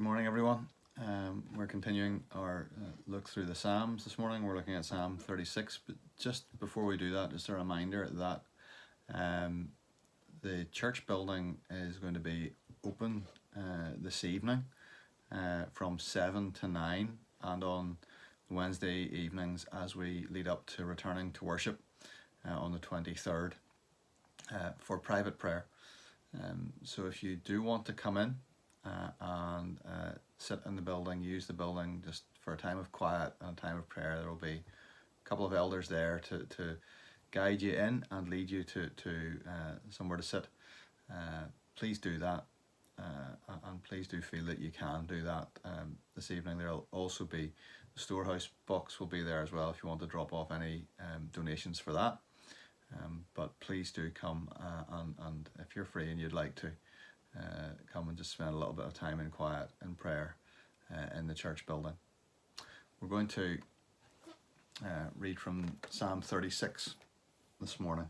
Good morning, everyone. We're continuing our look through the Psalms this morning. We're looking at Psalm 36, but just before we do that, just a reminder that the church building is going to be open this evening from 7 to 9, and on Wednesday evenings as we lead up to returning to worship on the 23rd for private prayer. So if you do want to come in and sit in the building, use the building just for a time of quiet and a time of prayer, there will be a couple of elders there to guide you in and lead you to somewhere to sit. Please do that, and please do feel that you can do that this evening. There will also be the storehouse box will be there as well if you want to drop off any donations for that. But please do come, and if you're free and you'd like to come and just spend a little bit of time in quiet and prayer in the church building. We're going to read from Psalm 36 this morning.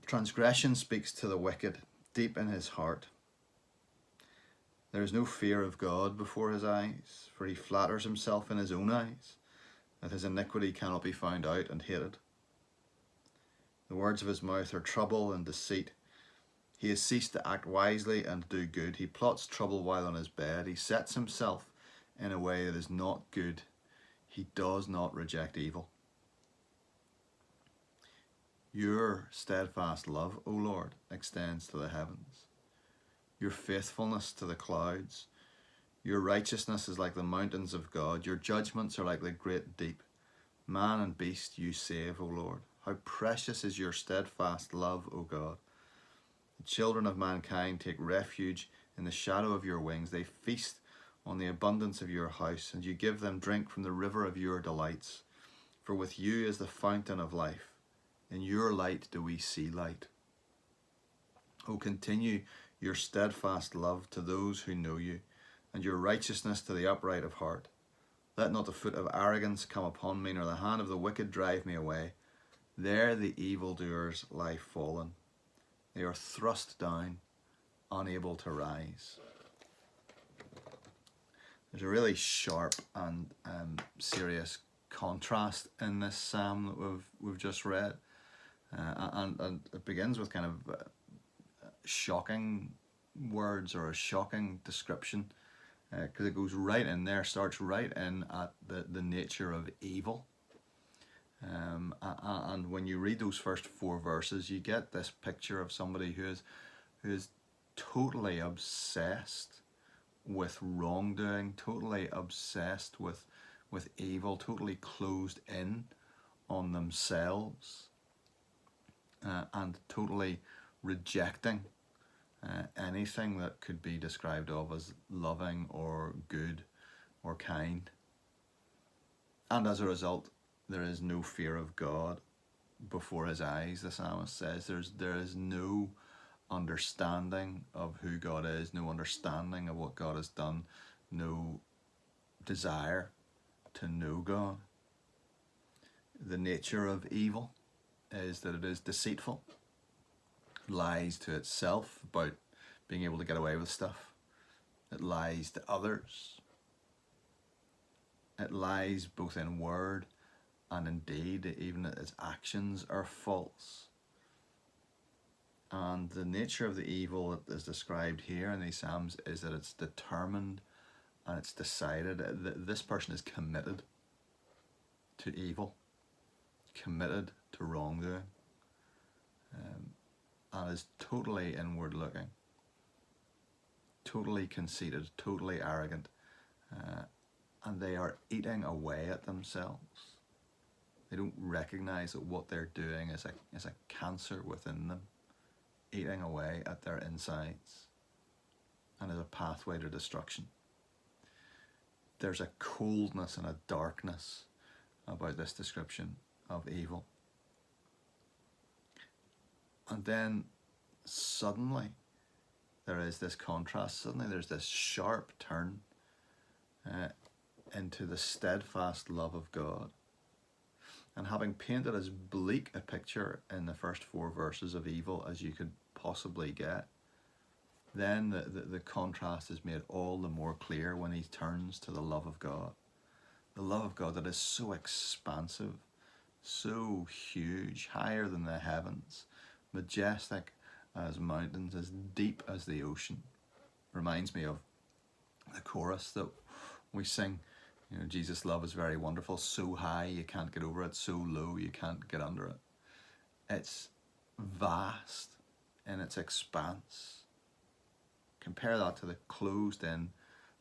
Transgression speaks to the wicked deep in his heart. There is no fear of God before his eyes, for he flatters himself in his own eyes that his iniquity cannot be found out and hated. The words of his mouth are trouble and deceit. He has ceased to act wisely and do good. He plots trouble while on his bed. He sets himself in a way that is not good. He does not reject evil. Your steadfast love, O Lord, extends to the heavens. Your faithfulness to the clouds. Your righteousness is like the mountains of God. Your judgments are like the great deep. Man and beast you save, O Lord. How precious is your steadfast love, O God. The children of mankind take refuge in the shadow of your wings. They feast on the abundance of your house, and you give them drink from the river of your delights. For with you is the fountain of life. In your light do we see light. O continue your steadfast love to those who know you, and your righteousness to the upright of heart. Let not the foot of arrogance come upon me, nor the hand of the wicked drive me away. There the evildoers lie fallen. They are thrust down, unable to rise. There's a really sharp and serious contrast in this psalm that we've just read. And it begins with kind of shocking words or a shocking description, because it goes right in there, starts right in at the nature of evil. And when you read those first 4 verses, you get this picture of somebody who is totally obsessed with wrongdoing, totally obsessed with evil, totally closed in on themselves, and totally rejecting anything that could be described of as loving or good or kind. And as a result, there is no fear of God before his eyes, the psalmist says. There is no understanding of who God is, no understanding of what God has done, no desire to know God. The nature of evil is that it is deceitful. It lies to itself about being able to get away with stuff. It lies to others. It lies both in word and in deed, even its actions are false. And the nature of the evil that is described here in these Psalms is that it's determined and it's decided. This person is committed to evil, committed to wrongdoing, and is totally inward looking, totally conceited, totally arrogant, and they are eating away at themselves. They don't recognize that what they're doing is a cancer within them, eating away at their insides, and is a pathway to destruction. There's a coldness and a darkness about this description of evil. And then suddenly there is this contrast. Suddenly there's this sharp turn into the steadfast love of God. And having painted as bleak a picture in the first 4 verses of evil as you could possibly get, then the contrast is made all the more clear when he turns to the love of God. The love of God that is so expansive, so huge, higher than the heavens, majestic as mountains, as deep as the ocean. Reminds me of the chorus that we sing. You know, Jesus' love is very wonderful, so high you can't get over it, so low you can't get under it. It's vast in its expanse. Compare that to the closed-in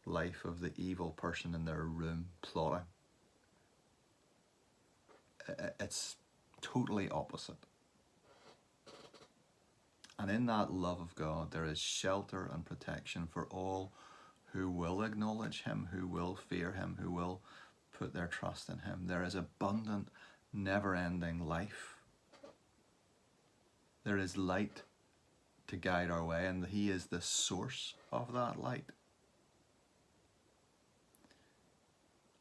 life of the evil person in their room plotting. It's totally opposite. And in that love of God, there is shelter and protection for all who will acknowledge him, who will fear him, who will put their trust in him. There is abundant, never-ending life. There is light to guide our way, and he is the source of that light.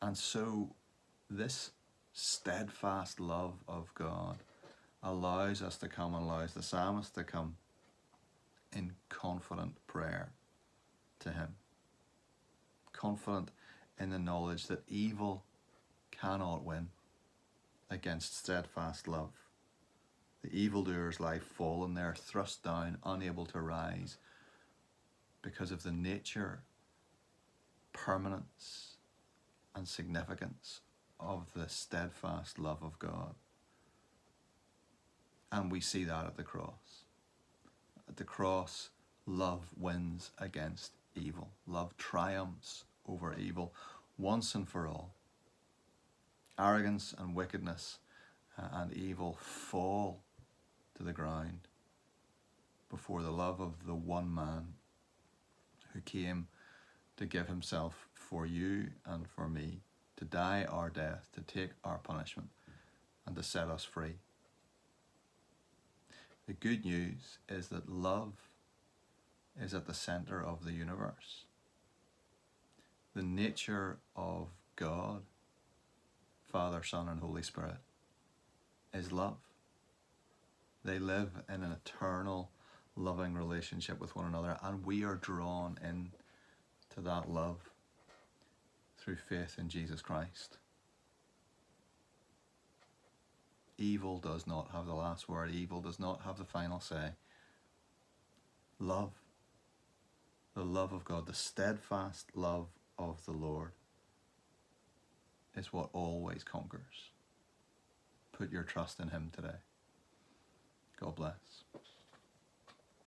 And so this steadfast love of God allows us to come, allows the psalmist to come in confident prayer to him. Confident in the knowledge that evil cannot win against steadfast love. The evildoers lie fallen there, thrust down, unable to rise, because of the nature, permanence, and significance of the steadfast love of God. And we see that at the cross. At the cross, love wins against evil. Love triumphs over evil once and for all. Arrogance and wickedness and evil fall to the ground before the love of the one man who came to give himself for you and for me, to die our death, to take our punishment, and to set us free. The good news is that love is at the center of the universe. The nature of God, Father, Son, and Holy Spirit, is love. They live in an eternal, loving relationship with one another, and we are drawn in to that love through faith in Jesus Christ. Evil does not have the last word. Evil does not have the final say. Love, the love of God, the steadfast love of the Lord, is what always conquers. Put your trust in him today. God bless.